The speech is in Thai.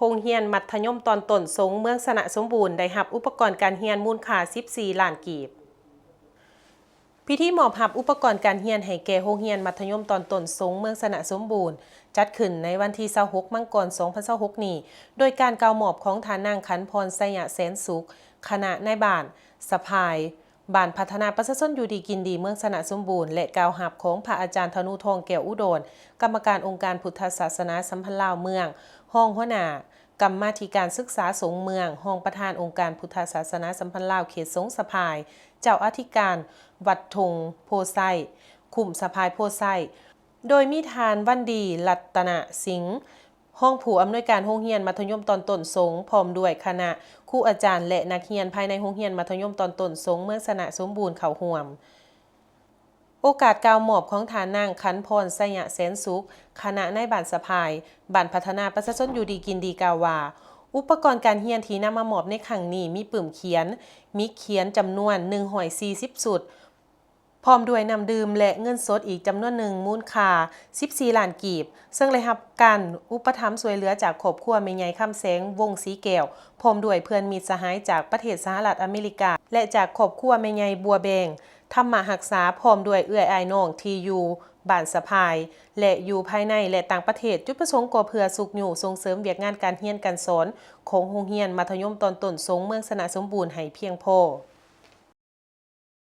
รงเรียนมัธยมตอนต้นสงเมืองสนะสมบูรณ์ได้รับอุปกรณ์การเรียนมูลค่า14 ล้านกีบพิธีมอบรับอุปกรณ์การเรียนให้แก่โรงเรียนมัธยมตอนต้นสงเมืองสนะสมบูรณ์จัดขึ้นในวันที่26 มังกร 2026 นี้โดยการกล่าวมอบของทานางขันพรไสยะแสนสุขคณะนายบ้านสภายบ้านพัฒนาประชาชนอยู่ดีกินดีเมืองสนะสมบูรณ์และกล่าวรับของพระอาจารย์ธนูทองแก้วอุดรกรรมการองค์การพุทธศาสนาสัมพันธ์ลาวเมืองห้องหัวหน้ากรรมาธิการศึกษาสงฆ์เมืองห้องประธานองค์การพุทธศาสนาสัมพันธ์ลาวเขตสงสะพายเจ้าอธิการวัดทงโพไซคุมสะพายโพไซโดยมีทานวันดีรัตนสิงห์ห้องผู้อำนวยการโรงเรียนมัธยมตอนต้นสงพร้อมด้วยคณะครูอาจารย์และนักเรียนภายในโรงเรียนมัธยมตอนต้นสงเมืองสนะสมบูรณ์เข้าร่วมโอกาสกล่าวมอบของฐานนางขันพรไสยะแสนสุขคณะนายบ้านสะพายบ้านพัฒนาประชาชนอยู่ดีกินดีกล่าวว่าอุปกรณ์การเรียนที่นำมามอบในครั้งนี้มีปึ่มเขียนมิกเขียนจำนวน140สุดพร้อมด้วยน้ำดื่มและเงินสดอีกจำนวนหนึ่งมูลค่า14 ล้านกีบซึ่งได้รับการอุปถัมภ์ช่วยเหลือจากครอบครัวแม่ใหญ่คำแสงวงศรีแก้วพร้อมด้วยเพื่อนมิตรสหายจากประเทศสหรัฐอเมริกาและจากครอบครัวแม่ใหญ่บัวแบงธรรมหักษาพร้อมด้วยเอื้อยอ้ายน้องที่อยู่บ้านสะพายและอยู่ภายในและต่างประเทศจุดประสงค์ก็เพื่อสุขอยู่ส่งเสริมเวียกงานการเรียนการสอนของโรงเรียนมัธยมตอนต้นสงเมืองสนะสมบูรณ์ให้เพียงพอ